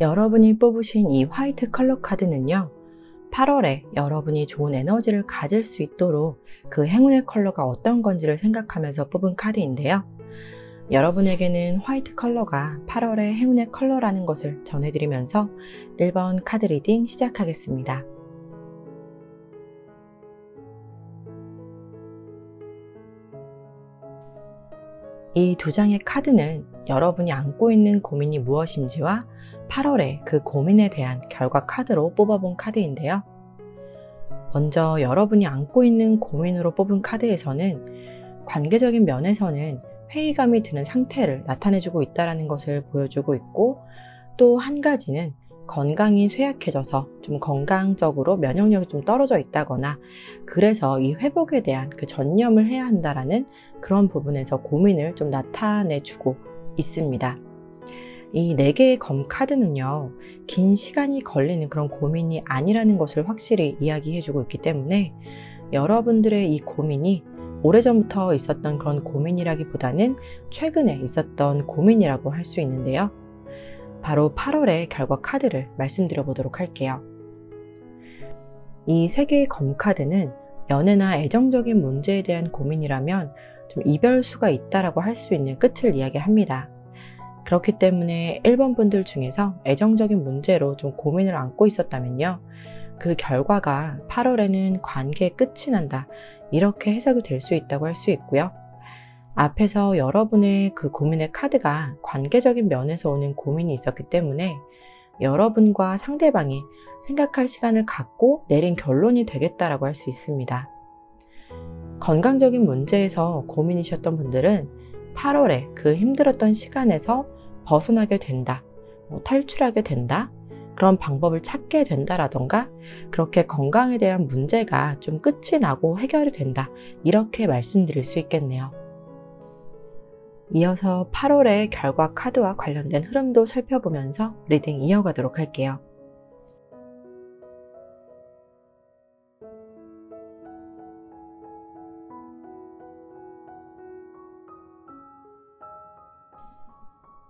여러분이 뽑으신 이 화이트 컬러 카드는요, 8월에 여러분이 좋은 에너지를 가질 수 있도록 그 행운의 컬러가 어떤 건지를 생각하면서 뽑은 카드인데요. 여러분에게는 화이트 컬러가 8월의 행운의 컬러라는 것을 전해드리면서 1번 카드 리딩 시작하겠습니다. 이 두 장의 카드는 여러분이 안고 있는 고민이 무엇인지와 8월에 그 고민에 대한 결과 카드로 뽑아본 카드인데요. 먼저 여러분이 안고 있는 고민으로 뽑은 카드에서는 관계적인 면에서는 회의감이 드는 상태를 나타내주고 있다는 것을 보여주고 있고, 또 한 가지는 건강이 쇠약해져서 좀 건강적으로 면역력이 좀 떨어져 있다거나 그래서 이 회복에 대한 그 전념을 해야 한다라는 그런 부분에서 고민을 좀 나타내주고 있습니다. 이 4개의 검 카드는요, 긴 시간이 걸리는 그런 고민이 아니라는 것을 확실히 이야기해주고 있기 때문에 여러분들의 이 고민이 오래전부터 있었던 그런 고민이라기보다는 최근에 있었던 고민이라고 할 수 있는데요. 바로 8월의 결과 카드를 말씀드려 보도록 할게요. 이 3개의 검 카드는 연애나 애정적인 문제에 대한 고민이라면 좀 이별수가 있다라고 할 수 있는 끝을 이야기합니다. 그렇기 때문에 1번 분들 중에서 애정적인 문제로 좀 고민을 안고 있었다면요, 그 결과가 8월에는 관계의 끝이 난다, 이렇게 해석이 될 수 있다고 할 수 있고요. 앞에서 여러분의 그 고민의 카드가 관계적인 면에서 오는 고민이 있었기 때문에 여러분과 상대방이 생각할 시간을 갖고 내린 결론이 되겠다라고 할 수 있습니다. 건강적인 문제에서 고민이셨던 분들은 8월에 그 힘들었던 시간에서 벗어나게 된다, 탈출하게 된다, 그런 방법을 찾게 된다라던가 그렇게 건강에 대한 문제가 좀 끝이 나고 해결이 된다, 이렇게 말씀드릴 수 있겠네요. 이어서 8월의 결과 카드와 관련된 흐름도 살펴보면서 리딩 이어가도록 할게요.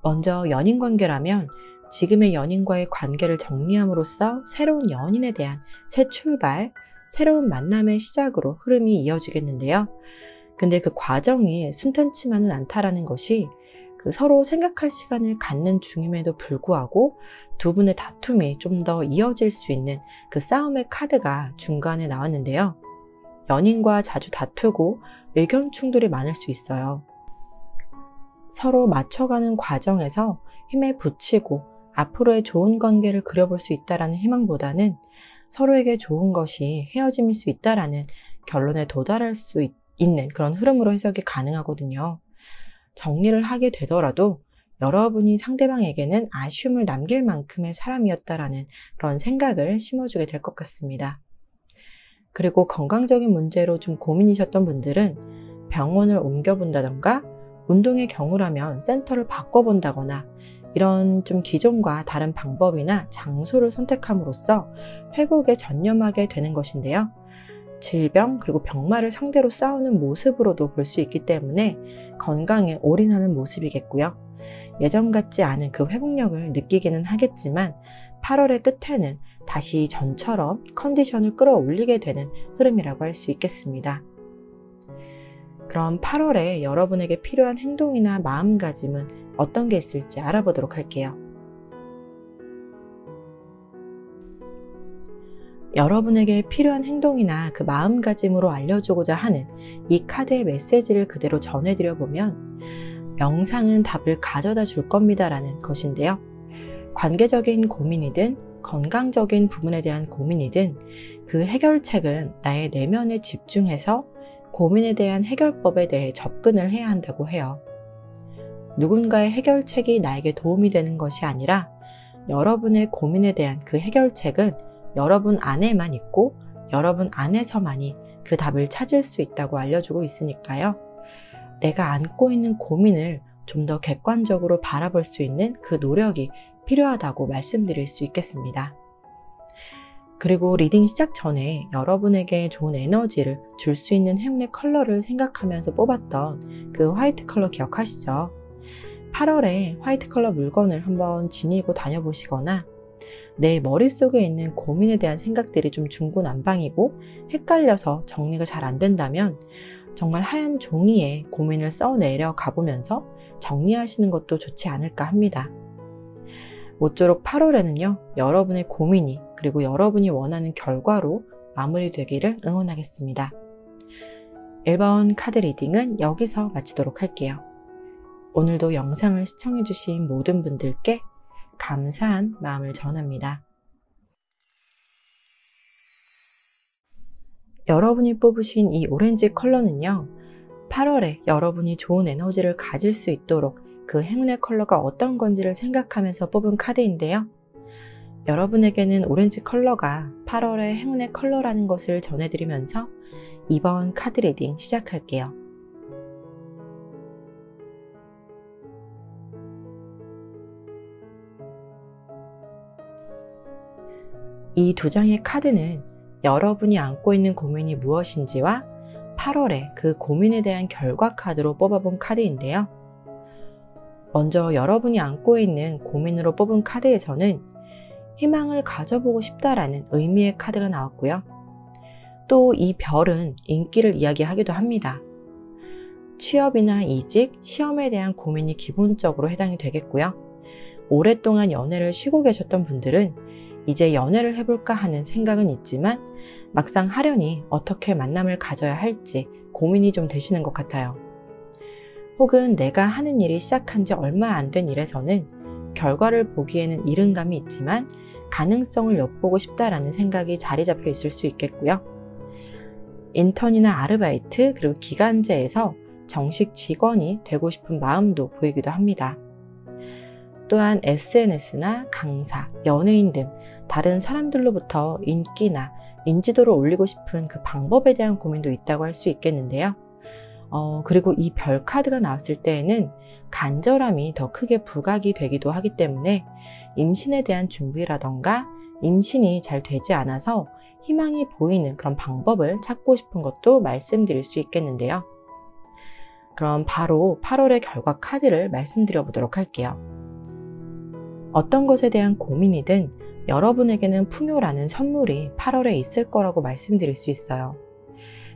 먼저 연인 관계라면 지금의 연인과의 관계를 정리함으로써 새로운 연인에 대한 새 출발, 새로운 만남의 시작으로 흐름이 이어지겠는데요. 근데 그 과정이 순탄치만은 않다라는 것이 그 서로 생각할 시간을 갖는 중임에도 불구하고 두 분의 다툼이 좀 더 이어질 수 있는 그 싸움의 카드가 중간에 나왔는데요. 연인과 자주 다투고 의견 충돌이 많을 수 있어요. 서로 맞춰가는 과정에서 힘에 부치고 앞으로의 좋은 관계를 그려볼 수 있다는 희망보다는 서로에게 좋은 것이 헤어짐일 수 있다는 결론에 도달할 수 있는 그런 흐름으로 해석이 가능하거든요. 정리를 하게 되더라도 여러분이 상대방에게는 아쉬움을 남길 만큼의 사람이었다라는 그런 생각을 심어주게 될 것 같습니다. 그리고 건강적인 문제로 좀 고민이셨던 분들은 병원을 옮겨본다던가 운동의 경우라면 센터를 바꿔본다거나 이런 좀 기존과 다른 방법이나 장소를 선택함으로써 회복에 전념하게 되는 것인데요. 질병 그리고 병마를 상대로 싸우는 모습으로도 볼 수 있기 때문에 건강에 올인하는 모습이겠고요. 예전 같지 않은 그 회복력을 느끼기는 하겠지만 8월의 끝에는 다시 전처럼 컨디션을 끌어올리게 되는 흐름이라고 할 수 있겠습니다. 그럼 8월에 여러분에게 필요한 행동이나 마음가짐은 어떤 게 있을지 알아보도록 할게요. 여러분에게 필요한 행동이나 그 마음가짐으로 알려주고자 하는 이 카드의 메시지를 그대로 전해드려 보면 명상은 답을 가져다 줄 겁니다 라는 것인데요. 관계적인 고민이든 건강적인 부분에 대한 고민이든 그 해결책은 나의 내면에 집중해서 고민에 대한 해결법에 대해 접근을 해야 한다고 해요. 누군가의 해결책이 나에게 도움이 되는 것이 아니라 여러분의 고민에 대한 그 해결책은 여러분 안에만 있고 여러분 안에서만이 그 답을 찾을 수 있다고 알려주고 있으니까요. 내가 안고 있는 고민을 좀 더 객관적으로 바라볼 수 있는 그 노력이 필요하다고 말씀드릴 수 있겠습니다. 그리고 리딩 시작 전에 여러분에게 좋은 에너지를 줄 수 있는 행운의 컬러를 생각하면서 뽑았던 그 화이트 컬러 기억하시죠? 8월에 화이트 컬러 물건을 한번 지니고 다녀보시거나 내 머릿속에 있는 고민에 대한 생각들이 좀 중구난방이고 헷갈려서 정리가 잘 안 된다면 정말 하얀 종이에 고민을 써내려 가보면서 정리하시는 것도 좋지 않을까 합니다. 모쪼록 8월에는요, 여러분의 고민이 그리고 여러분이 원하는 결과로 마무리되기를 응원하겠습니다. 1번 카드 리딩은 여기서 마치도록 할게요. 오늘도 영상을 시청해주신 모든 분들께 감사한 마음을 전합니다. 여러분이 뽑으신 이 오렌지 컬러는요, 8월에 여러분이 좋은 에너지를 가질 수 있도록 그 행운의 컬러가 어떤 건지를 생각하면서 뽑은 카드인데요. 여러분에게는 오렌지 컬러가 8월의 행운의 컬러라는 것을 전해드리면서 이번 카드 리딩 시작할게요. 이 두 장의 카드는 여러분이 안고 있는 고민이 무엇인지와 8월에 그 고민에 대한 결과 카드로 뽑아본 카드인데요. 먼저 여러분이 안고 있는 고민으로 뽑은 카드에서는 희망을 가져보고 싶다라는 의미의 카드가 나왔고요. 또 이 별은 인기를 이야기하기도 합니다. 취업이나 이직, 시험에 대한 고민이 기본적으로 해당이 되겠고요. 오랫동안 연애를 쉬고 계셨던 분들은 이제 연애를 해볼까 하는 생각은 있지만 막상 하려니 어떻게 만남을 가져야 할지 고민이 좀 되시는 것 같아요. 혹은 내가 하는 일이 시작한 지 얼마 안 된 일에서는 결과를 보기에는 이른 감이 있지만 가능성을 엿보고 싶다라는 생각이 자리 잡혀 있을 수 있겠고요. 인턴이나 아르바이트 그리고 기간제에서 정식 직원이 되고 싶은 마음도 보이기도 합니다. 또한 SNS나 강사, 연예인 등 다른 사람들로부터 인기나 인지도를 올리고 싶은 그 방법에 대한 고민도 있다고 할 수 있겠는데요. 그리고 이 별 카드가 나왔을 때에는 간절함이 더 크게 부각이 되기도 하기 때문에 임신에 대한 준비라던가 임신이 잘 되지 않아서 희망이 보이는 그런 방법을 찾고 싶은 것도 말씀드릴 수 있겠는데요. 그럼 바로 8월의 결과 카드를 말씀드려 보도록 할게요. 어떤 것에 대한 고민이든 여러분에게는 풍요라는 선물이 8월에 있을 거라고 말씀드릴 수 있어요.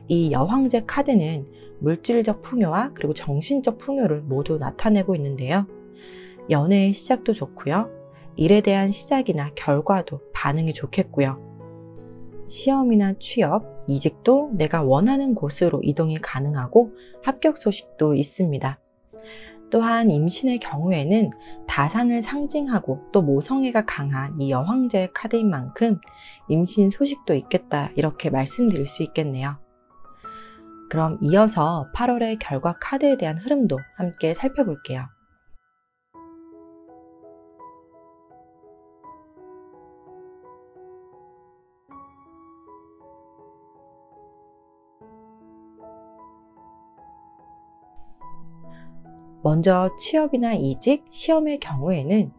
이 여황제 카드는 물질적 풍요와 그리고 정신적 풍요를 모두 나타내고 있는데요. 연애의 시작도 좋고요. 일에 대한 시작이나 결과도 반응이 좋겠고요. 시험이나 취업, 이직도 내가 원하는 곳으로 이동이 가능하고 합격 소식도 있습니다. 또한 임신의 경우에는 다산을 상징하고 또 모성애가 강한 이 여황제의 카드인 만큼 임신 소식도 있겠다 이렇게 말씀드릴 수 있겠네요. 그럼 이어서 8월의 결과 카드에 대한 흐름도 함께 살펴볼게요. 먼저 취업이나 이직, 시험의 경우에는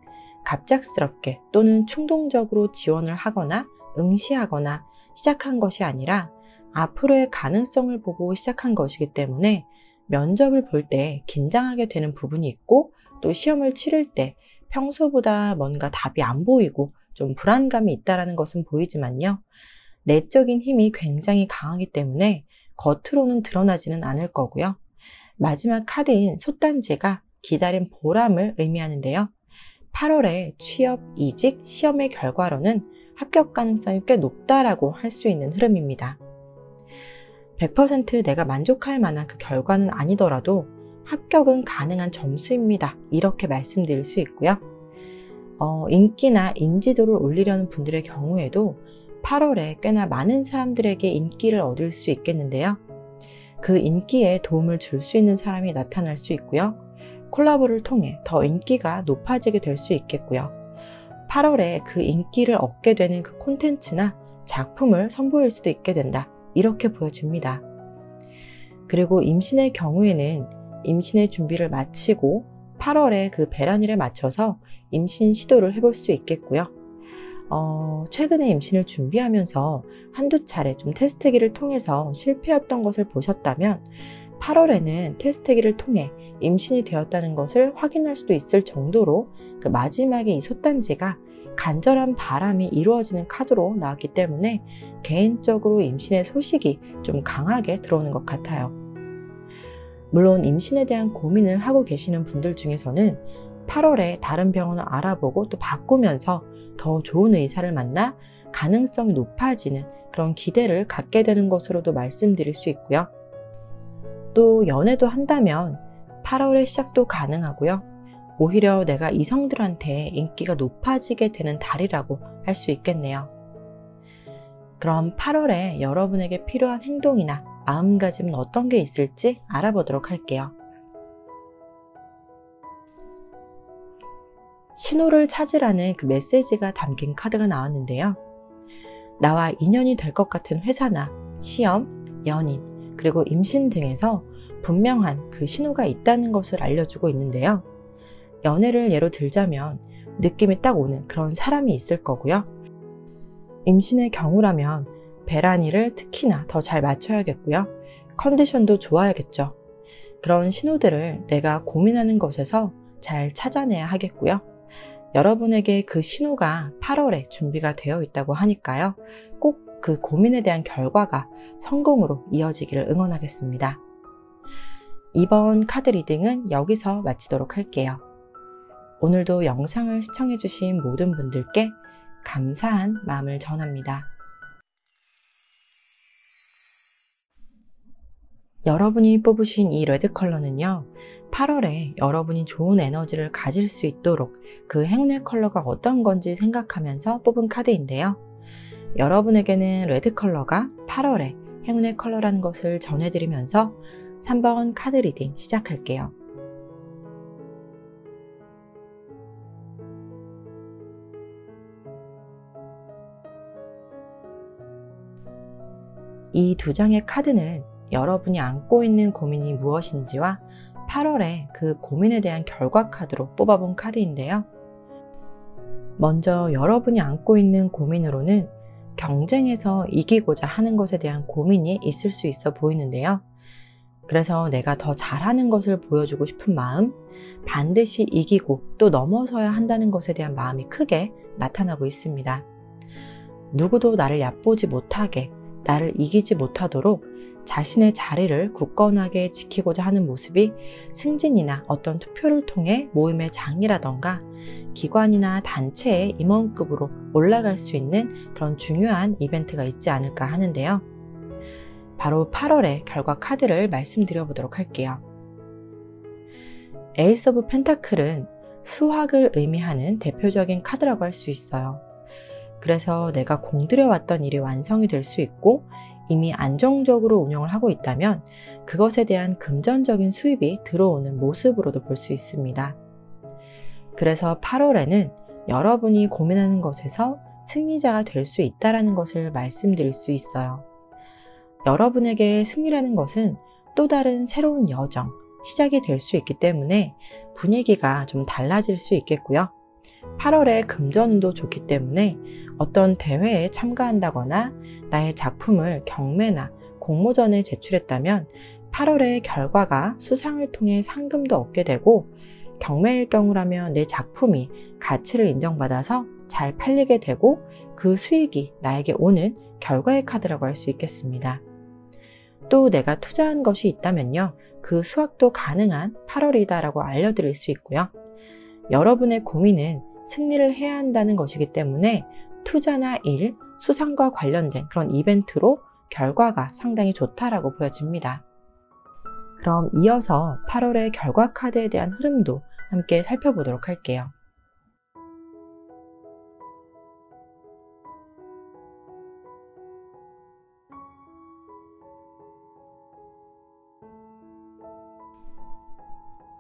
갑작스럽게 또는 충동적으로 지원을 하거나 응시하거나 시작한 것이 아니라 앞으로의 가능성을 보고 시작한 것이기 때문에 면접을 볼 때 긴장하게 되는 부분이 있고 또 시험을 치를 때 평소보다 뭔가 답이 안 보이고 좀 불안감이 있다는 것은 보이지만요. 내적인 힘이 굉장히 강하기 때문에 겉으로는 드러나지는 않을 거고요. 마지막 카드인 솥단지가 기다린 보람을 의미하는데요. 8월에 취업, 이직, 시험의 결과로는 합격 가능성이 꽤 높다라고 할 수 있는 흐름입니다. 100% 내가 만족할 만한 그 결과는 아니더라도 합격은 가능한 점수입니다. 이렇게 말씀드릴 수 있고요. 인기나 인지도를 올리려는 분들의 경우에도 8월에 꽤나 많은 사람들에게 인기를 얻을 수 있겠는데요. 그 인기에 도움을 줄 수 있는 사람이 나타날 수 있고요. 콜라보를 통해 더 인기가 높아지게 될 수 있겠고요. 8월에 그 인기를 얻게 되는 그 콘텐츠나 작품을 선보일 수도 있게 된다. 이렇게 보여집니다. 그리고 임신의 경우에는 임신의 준비를 마치고 8월에 그 배란일에 맞춰서 임신 시도를 해볼 수 있겠고요. 최근에 임신을 준비하면서 한두 차례 좀 테스트기를 통해서 실패했던 것을 보셨다면 8월에는 테스트기를 통해 임신이 되었다는 것을 확인할 수도 있을 정도로 그 마지막에 이 솥단지가 간절한 바람이 이루어지는 카드로 나왔기 때문에 개인적으로 임신의 소식이 좀 강하게 들어오는 것 같아요. 물론 임신에 대한 고민을 하고 계시는 분들 중에서는 8월에 다른 병원을 알아보고 또 바꾸면서 더 좋은 의사를 만나 가능성이 높아지는 그런 기대를 갖게 되는 것으로도 말씀드릴 수 있고요. 또 연애도 한다면 8월의 시작도 가능하고요. 오히려 내가 이성들한테 인기가 높아지게 되는 달이라고 할 수 있겠네요. 그럼 8월에 여러분에게 필요한 행동이나 마음가짐은 어떤 게 있을지 알아보도록 할게요. 신호를 찾으라는 그 메시지가 담긴 카드가 나왔는데요. 나와 인연이 될 것 같은 회사나 시험, 연인, 그리고 임신 등에서 분명한 그 신호가 있다는 것을 알려주고 있는데요. 연애를 예로 들자면 느낌이 딱 오는 그런 사람이 있을 거고요. 임신의 경우라면 배란이를 특히나 더 잘 맞춰야겠고요. 컨디션도 좋아야겠죠. 그런 신호들을 내가 고민하는 것에서 잘 찾아내야 하겠고요. 여러분에게 그 신호가 8월에 준비가 되어 있다고 하니까요. 꼭 그 고민에 대한 결과가 성공으로 이어지기를 응원하겠습니다. 이번 카드 리딩은 여기서 마치도록 할게요. 오늘도 영상을 시청해주신 모든 분들께 감사한 마음을 전합니다. 여러분이 뽑으신 이 레드 컬러는요, 8월에 여러분이 좋은 에너지를 가질 수 있도록 그 행운의 컬러가 어떤 건지 생각하면서 뽑은 카드인데요. 여러분에게는 레드 컬러가 8월의 행운의 컬러라는 것을 전해드리면서 3번 카드 리딩 시작할게요. 이 두 장의 카드는 여러분이 안고 있는 고민이 무엇인지와 8월에 그 고민에 대한 결과 카드로 뽑아본 카드인데요. 먼저 여러분이 안고 있는 고민으로는 경쟁에서 이기고자 하는 것에 대한 고민이 있을 수 있어 보이는데요. 그래서 내가 더 잘하는 것을 보여주고 싶은 마음, 반드시 이기고 또 넘어서야 한다는 것에 대한 마음이 크게 나타나고 있습니다. 누구도 나를 얕보지 못하게, 나를 이기지 못하도록 자신의 자리를 굳건하게 지키고자 하는 모습이 승진이나 어떤 투표를 통해 모임의 장이라던가 기관이나 단체의 임원급으로 올라갈 수 있는 그런 중요한 이벤트가 있지 않을까 하는데요. 바로 8월의 결과 카드를 말씀드려 보도록 할게요. 에이스 오브 펜타클은 수확을 의미하는 대표적인 카드라고 할 수 있어요. 그래서 내가 공들여왔던 일이 완성이 될 수 있고 이미 안정적으로 운영을 하고 있다면 그것에 대한 금전적인 수입이 들어오는 모습으로도 볼 수 있습니다. 그래서 8월에는 여러분이 고민하는 것에서 승리자가 될 수 있다는 것을 말씀드릴 수 있어요. 여러분에게 승리라는 것은 또 다른 새로운 여정, 시작이 될 수 있기 때문에 분위기가 좀 달라질 수 있겠고요. 8월에 금전운도 좋기 때문에 어떤 대회에 참가한다거나 나의 작품을 경매나 공모전에 제출했다면 8월의 결과가 수상을 통해 상금도 얻게 되고 경매일 경우라면 내 작품이 가치를 인정받아서 잘 팔리게 되고 그 수익이 나에게 오는 결과의 카드라고 할 수 있겠습니다. 또 내가 투자한 것이 있다면요. 그 수확도 가능한 8월이다라고 알려드릴 수 있고요. 여러분의 고민은 승리를 해야 한다는 것이기 때문에 투자나 일, 수상과 관련된 그런 이벤트로 결과가 상당히 좋다라고 보여집니다. 그럼 이어서 8월의 결과 카드에 대한 흐름도 함께 살펴보도록 할게요.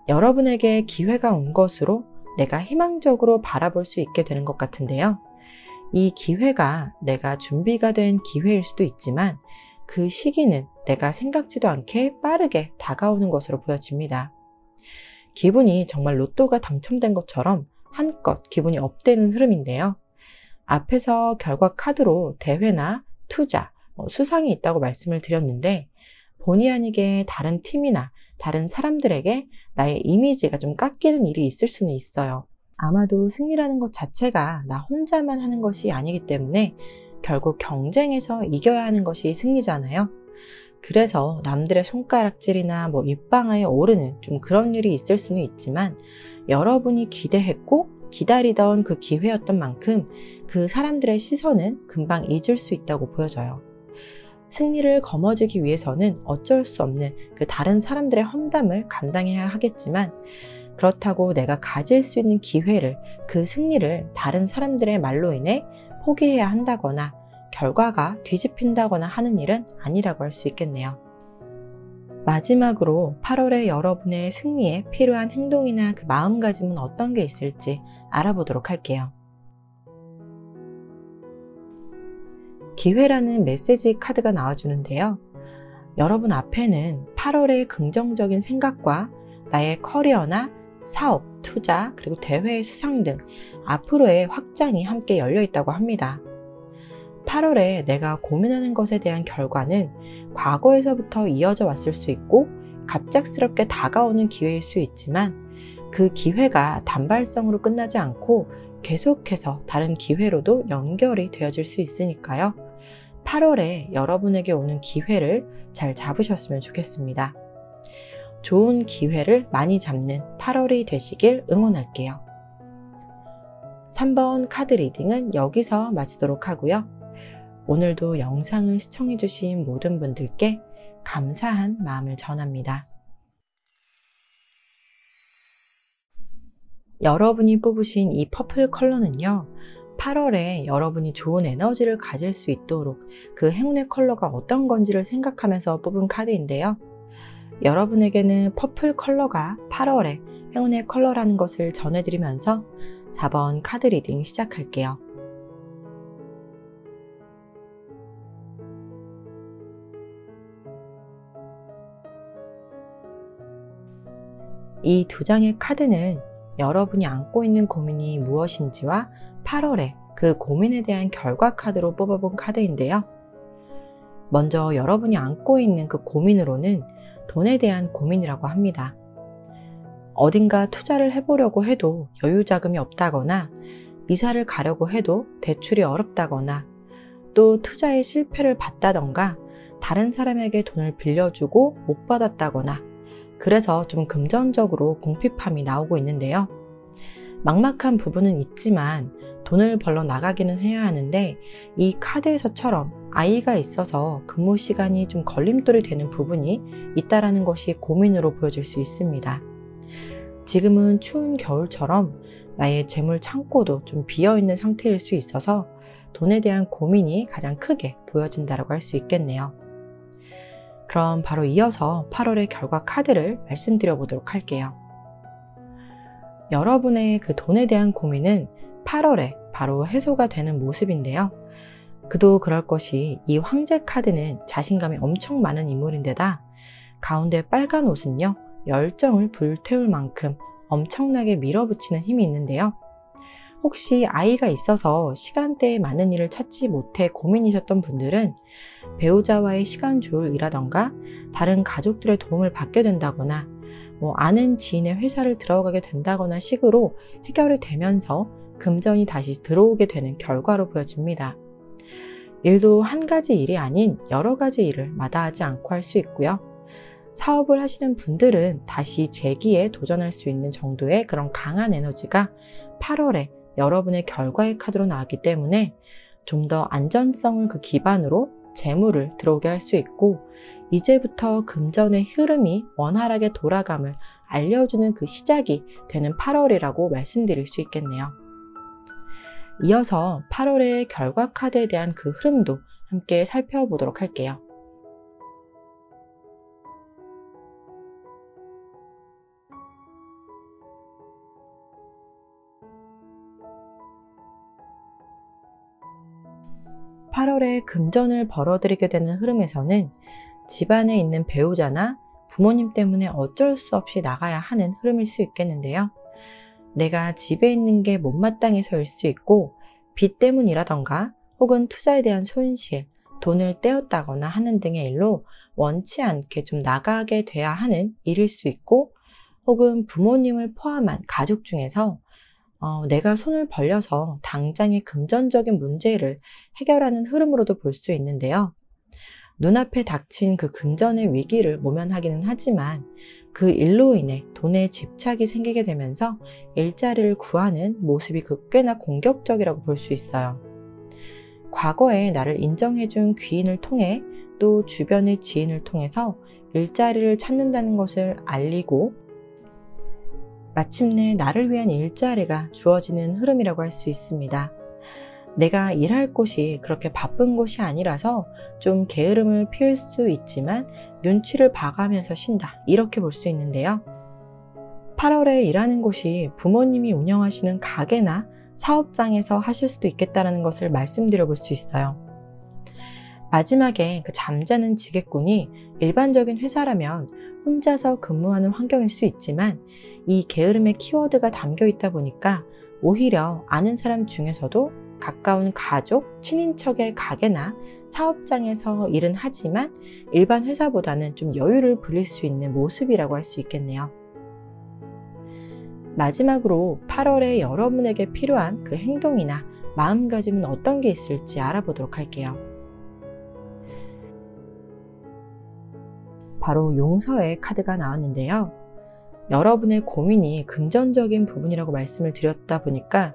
여러분에게 기회가 온 것으로 내가 희망적으로 바라볼 수 있게 되는 것 같은데요. 이 기회가 내가 준비가 된 기회일 수도 있지만 그 시기는 내가 생각지도 않게 빠르게 다가오는 것으로 보여집니다. 기분이 정말 로또가 당첨된 것처럼 한껏 기분이 업되는 흐름인데요. 앞에서 결과 카드로 대회나 투자, 수상이 있다고 말씀을 드렸는데 본의 아니게 다른 팀이나 다른 사람들에게 나의 이미지가 좀 깎이는 일이 있을 수는 있어요. 아마도 승리라는 것 자체가 나 혼자만 하는 것이 아니기 때문에 결국 경쟁에서 이겨야 하는 것이 승리잖아요. 그래서 남들의 손가락질이나 입방아에 오르는 좀 그런 일이 있을 수는 있지만, 여러분이 기대했고 기다리던 그 기회였던 만큼 그 사람들의 시선은 금방 잊을 수 있다고 보여져요. 승리를 거머쥐기 위해서는 어쩔 수 없는 그 다른 사람들의 험담을 감당해야 하겠지만, 그렇다고 내가 가질 수 있는 기회를, 그 승리를 다른 사람들의 말로 인해 포기해야 한다거나 결과가 뒤집힌다거나 하는 일은 아니라고 할 수 있겠네요. 마지막으로 8월에 여러분의 승리에 필요한 행동이나 그 마음가짐은 어떤 게 있을지 알아보도록 할게요. 기회라는 메시지 카드가 나와주는데요. 여러분 앞에는 8월의 긍정적인 생각과 나의 커리어나 사업, 투자, 그리고 대회의 수상 등 앞으로의 확장이 함께 열려 있다고 합니다. 8월에 내가 고민하는 것에 대한 결과는 과거에서부터 이어져 왔을 수 있고 갑작스럽게 다가오는 기회일 수 있지만, 그 기회가 단발성으로 끝나지 않고 계속해서 다른 기회로도 연결이 되어질 수 있으니까요. 8월에 여러분에게 오는 기회를 잘 잡으셨으면 좋겠습니다. 좋은 기회를 많이 잡는 8월이 되시길 응원할게요. 3번 카드 리딩은 여기서 마치도록 하고요. 오늘도 영상을 시청해주신 모든 분들께 감사한 마음을 전합니다. 여러분이 뽑으신 이 퍼플 컬러는요, 8월에 여러분이 좋은 에너지를 가질 수 있도록 그 행운의 컬러가 어떤 건지를 생각하면서 뽑은 카드인데요. 여러분에게는 퍼플 컬러가 8월의 행운의 컬러라는 것을 전해드리면서 4번 카드 리딩 시작할게요. 이 두 장의 카드는 여러분이 안고 있는 고민이 무엇인지와 8월에 그 고민에 대한 결과 카드로 뽑아본 카드인데요. 먼저 여러분이 안고 있는 그 고민으로는 돈에 대한 고민이라고 합니다. 어딘가 투자를 해보려고 해도 여유 자금이 없다거나, 이사를 가려고 해도 대출이 어렵다거나, 또 투자에 실패를 봤다던가 다른 사람에게 돈을 빌려주고 못 받았다거나, 그래서 좀 금전적으로 궁핍함이 나오고 있는데요. 막막한 부분은 있지만 돈을 벌러 나가기는 해야 하는데, 이 카드에서처럼 아이가 있어서 근무 시간이 좀 걸림돌이 되는 부분이 있다라는 것이 고민으로 보여질 수 있습니다. 지금은 추운 겨울처럼 나의 재물 창고도 좀 비어있는 상태일 수 있어서 돈에 대한 고민이 가장 크게 보여진다고 할 수 있겠네요. 그럼 바로 이어서 8월의 결과 카드를 말씀드려 보도록 할게요. 여러분의 그 돈에 대한 고민은 8월에 바로 해소가 되는 모습인데요. 그도 그럴 것이 이 황제 카드는 자신감이 엄청 많은 인물인데다 가운데 빨간 옷은요, 열정을 불태울 만큼 엄청나게 밀어붙이는 힘이 있는데요. 혹시 아이가 있어서 시간대에 많은 일을 찾지 못해 고민이셨던 분들은 배우자와의 시간 조율이라던가 다른 가족들의 도움을 받게 된다거나 아는 지인의 회사를 들어가게 된다거나 식으로 해결이 되면서 금전이 다시 들어오게 되는 결과로 보여집니다. 일도 한 가지 일이 아닌 여러 가지 일을 마다하지 않고 할 수 있고요. 사업을 하시는 분들은 다시 재기에 도전할 수 있는 정도의 그런 강한 에너지가 8월에 여러분의 결과의 카드로 나왔기 때문에 좀 더 안전성을 그 기반으로 재물을 들어오게 할 수 있고, 이제부터 금전의 흐름이 원활하게 돌아감을 알려주는 그 시작이 되는 8월이라고 말씀드릴 수 있겠네요. 이어서 8월의 결과 카드에 대한 그 흐름도 함께 살펴보도록 할게요. (8월에) 금전을 벌어들이게 되는 흐름에서는 집안에 있는 배우자나 부모님 때문에 어쩔 수 없이 나가야 하는 흐름일 수 있겠는데요. 내가 집에 있는 게 못마땅해서일 수 있고, 빚 때문이라던가 혹은 투자에 대한 손실, 돈을 떼었다거나 하는 등의 일로 원치 않게 좀 나가게 돼야 하는 일일 수 있고, 혹은 부모님을 포함한 가족 중에서 내가 손을 벌려서 당장의 금전적인 문제를 해결하는 흐름으로도 볼 수 있는데요. 눈앞에 닥친 그 금전의 위기를 모면하기는 하지만 그 일로 인해 돈에 집착이 생기게 되면서 일자리를 구하는 모습이 꽤나 공격적이라고 볼 수 있어요. 과거에 나를 인정해준 귀인을 통해 또 주변의 지인을 통해서 일자리를 찾는다는 것을 알리고 마침내 나를 위한 일자리가 주어지는 흐름이라고 할 수 있습니다. 내가 일할 곳이 그렇게 바쁜 곳이 아니라서 좀 게으름을 피울 수 있지만 눈치를 봐가면서 쉰다, 이렇게 볼 수 있는데요. 8월에 일하는 곳이 부모님이 운영하시는 가게나 사업장에서 하실 수도 있겠다는 것을 말씀드려 볼 수 있어요. 마지막에 그 잠자는 지게꾼이 일반적인 회사라면 혼자서 근무하는 환경일 수 있지만 이 게으름의 키워드가 담겨 있다 보니까 오히려 아는 사람 중에서도 가까운 가족, 친인척의 가게나 사업장에서 일은 하지만 일반 회사보다는 좀 여유를 부릴 수 있는 모습이라고 할 수 있겠네요. 마지막으로 8월에 여러분에게 필요한 그 행동이나 마음가짐은 어떤 게 있을지 알아보도록 할게요. 바로 용서의 카드가 나왔는데요. 여러분의 고민이 금전적인 부분이라고 말씀을 드렸다 보니까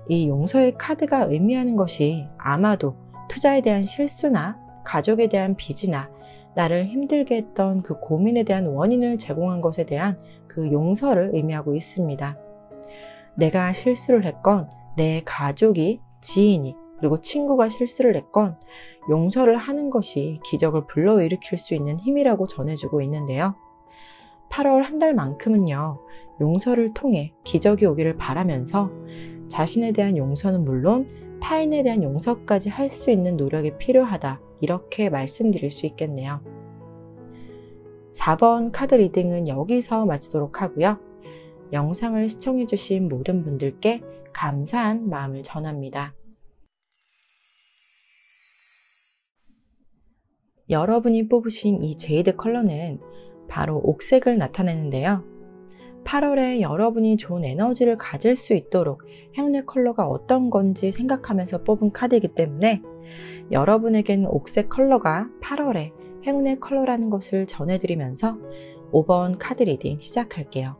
이 용서의 카드가 의미하는 것이 아마도 투자에 대한 실수나 가족에 대한 빚이나 나를 힘들게 했던 그 고민에 대한 원인을 제공한 것에 대한 그 용서를 의미하고 있습니다. 내가 실수를 했건, 내 가족이, 지인이, 그리고 친구가 실수를 했건 용서를 하는 것이 기적을 불러일으킬 수 있는 힘이라고 전해주고 있는데요. 8월 한 달만큼은요, 용서를 통해 기적이 오기를 바라면서 자신에 대한 용서는 물론 타인에 대한 용서까지 할 수 있는 노력이 필요하다, 이렇게 말씀드릴 수 있겠네요. 4번 카드 리딩은 여기서 마치도록 하고요. 영상을 시청해주신 모든 분들께 감사한 마음을 전합니다. 여러분이 뽑으신 이 제이드 컬러는 바로 옥색을 나타내는데요. 8월에 여러분이 좋은 에너지를 가질 수 있도록 행운의 컬러가 어떤 건지 생각하면서 뽑은 카드이기 때문에 여러분에게는 옥색 컬러가 8월에 행운의 컬러라는 것을 전해드리면서 5번 카드 리딩 시작할게요.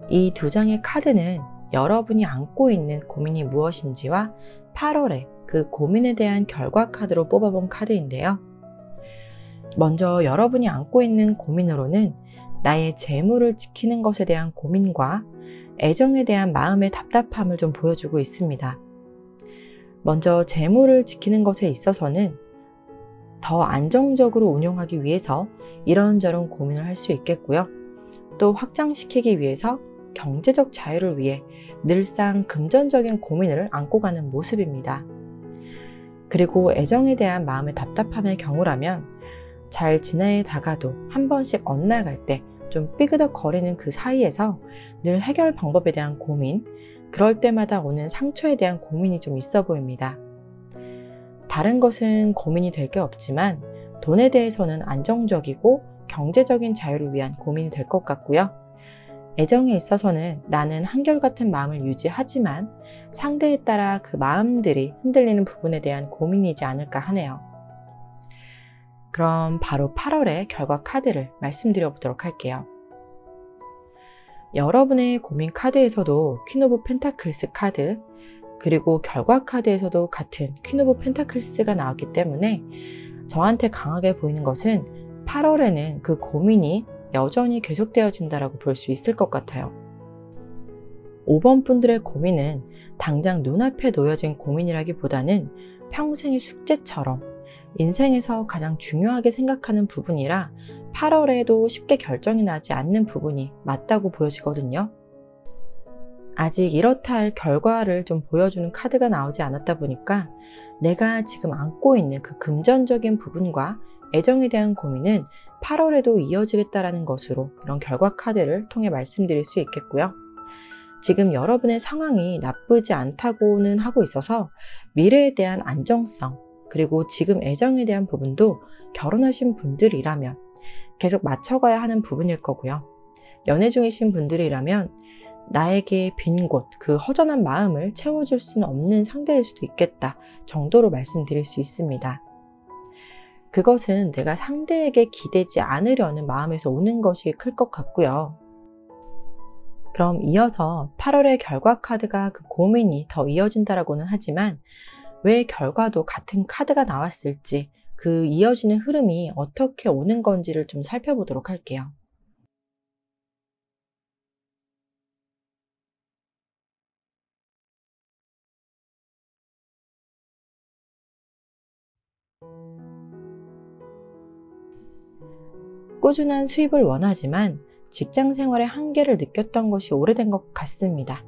이 두 장의 카드는 여러분이 안고 있는 고민이 무엇인지와 8월에 그 고민에 대한 결과 카드로 뽑아본 카드인데요. 먼저 여러분이 안고 있는 고민으로는 나의 재물을 지키는 것에 대한 고민과 애정에 대한 마음의 답답함을 좀 보여주고 있습니다. 먼저 재물을 지키는 것에 있어서는 더 안정적으로 운용하기 위해서 이런저런 고민을 할 수 있겠고요. 또 확장시키기 위해서 경제적 자유를 위해 늘상 금전적인 고민을 안고 가는 모습입니다. 그리고 애정에 대한 마음의 답답함의 경우라면 잘 지내다가도 한 번씩 엇나갈 때 좀 삐그덕거리는 그 사이에서 늘 해결 방법에 대한 고민, 그럴 때마다 오는 상처에 대한 고민이 좀 있어 보입니다. 다른 것은 고민이 될 게 없지만 돈에 대해서는 안정적이고 경제적인 자유를 위한 고민이 될 것 같고요. 애정에 있어서는 나는 한결같은 마음을 유지하지만 상대에 따라 그 마음들이 흔들리는 부분에 대한 고민이지 않을까 하네요. 그럼 바로 8월의 결과 카드를 말씀드려 보도록 할게요. 여러분의 고민 카드에서도 퀸 오브 펜타클스 카드, 그리고 결과 카드에서도 같은 퀸 오브 펜타클스가 나왔기 때문에 저한테 강하게 보이는 것은 8월에는 그 고민이 여전히 계속되어진다라고 볼 수 있을 것 같아요. 5번 분들의 고민은 당장 눈앞에 놓여진 고민이라기보다는 평생의 숙제처럼 인생에서 가장 중요하게 생각하는 부분이라 8월에도 쉽게 결정이 나지 않는 부분이 맞다고 보여지거든요. 아직 이렇다 할 결과를 좀 보여주는 카드가 나오지 않았다 보니까 내가 지금 안고 있는 그 금전적인 부분과 애정에 대한 고민은 8월에도 이어지겠다라는 것으로 이런 결과 카드를 통해 말씀드릴 수 있겠고요. 지금 여러분의 상황이 나쁘지 않다고는 하고 있어서 미래에 대한 안정성, 그리고 지금 애정에 대한 부분도 결혼하신 분들이라면 계속 맞춰가야 하는 부분일 거고요. 연애 중이신 분들이라면 나에게 빈 곳, 그 허전한 마음을 채워줄 수는 없는 상대일 수도 있겠다 정도로 말씀드릴 수 있습니다. 그것은 내가 상대에게 기대지 않으려는 마음에서 오는 것이 클 것 같고요. 그럼 이어서 8월의 결과 카드가 그 고민이 더 이어진다라고는 하지만 왜 결과도 같은 카드가 나왔을지, 그 이어지는 흐름이 어떻게 오는 건지를 좀 살펴보도록 할게요. 꾸준한 수입을 원하지만 직장 생활의 한계를 느꼈던 것이 오래된 것 같습니다.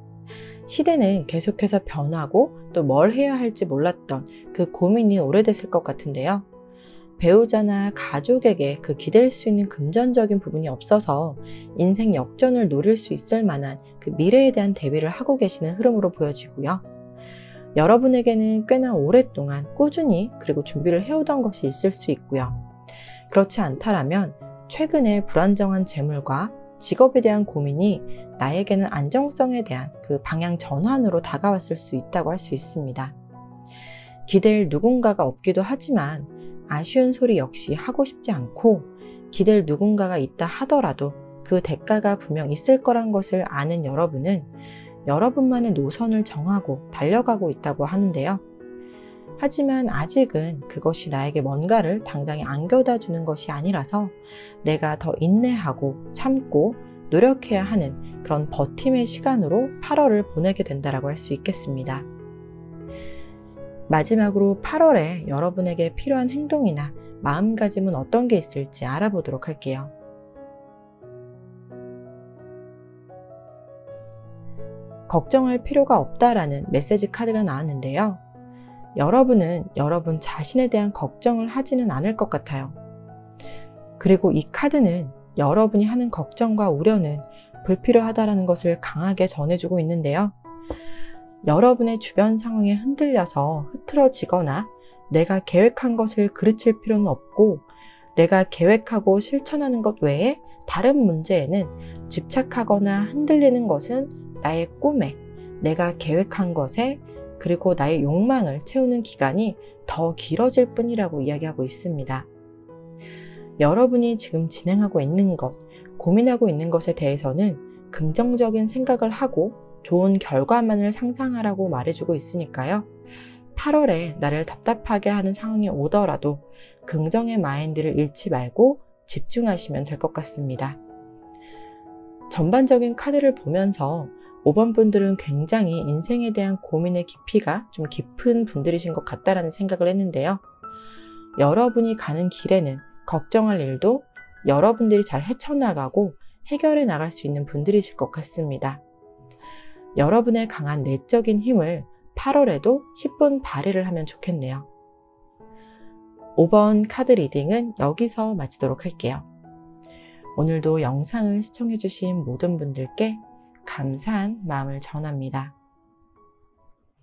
시대는 계속해서 변하고 또 뭘 해야 할지 몰랐던 그 고민이 오래됐을 것 같은데요. 배우자나 가족에게 그 기댈 수 있는 금전적인 부분이 없어서 인생 역전을 노릴 수 있을 만한 그 미래에 대한 대비를 하고 계시는 흐름으로 보여지고요. 여러분에게는 꽤나 오랫동안 꾸준히 그리고 준비를 해오던 것이 있을 수 있고요. 그렇지 않다라면 최근에 불안정한 재물과 직업에 대한 고민이 나에게는 안정성에 대한 그 방향 전환으로 다가왔을 수 있다고 할 수 있습니다. 기댈 누군가가 없기도 하지만 아쉬운 소리 역시 하고 싶지 않고, 기댈 누군가가 있다 하더라도 그 대가가 분명 있을 거란 것을 아는 여러분은 여러분만의 노선을 정하고 달려가고 있다고 하는데요. 하지만 아직은 그것이 나에게 뭔가를 당장에 안겨다 주는 것이 아니라서 내가 더 인내하고 참고 노력해야 하는 그런 버팀의 시간으로 8월을 보내게 된다고 할 수 있겠습니다. 마지막으로 8월에 여러분에게 필요한 행동이나 마음가짐은 어떤 게 있을지 알아보도록 할게요. 걱정할 필요가 없다라는 메시지 카드가 나왔는데요. 여러분은 여러분 자신에 대한 걱정을 하지는 않을 것 같아요. 그리고 이 카드는 여러분이 하는 걱정과 우려는 불필요하다라는 것을 강하게 전해주고 있는데요. 여러분의 주변 상황에 흔들려서 흐트러지거나 내가 계획한 것을 그르칠 필요는 없고, 내가 계획하고 실천하는 것 외에 다른 문제에는 집착하거나 흔들리는 것은 나의 꿈에, 내가 계획한 것에, 그리고 나의 욕망을 채우는 기간이 더 길어질 뿐이라고 이야기하고 있습니다. 여러분이 지금 진행하고 있는 것, 고민하고 있는 것에 대해서는 긍정적인 생각을 하고 좋은 결과만을 상상하라고 말해주고 있으니까요. 8월에 나를 답답하게 하는 상황이 오더라도 긍정의 마인드를 잃지 말고 집중하시면 될 것 같습니다. 전반적인 카드를 보면서 5번 분들은 굉장히 인생에 대한 고민의 깊이가 좀 깊은 분들이신 것 같다라는 생각을 했는데요. 여러분이 가는 길에는 걱정할 일도 여러분들이 잘 헤쳐나가고 해결해 나갈 수 있는 분들이실 것 같습니다. 여러분의 강한 내적인 힘을 8월에도 10분 발휘를 하면 좋겠네요. 5번 카드 리딩은 여기서 마치도록 할게요. 오늘도 영상을 시청해주신 모든 분들께 감사한 마음을 전합니다.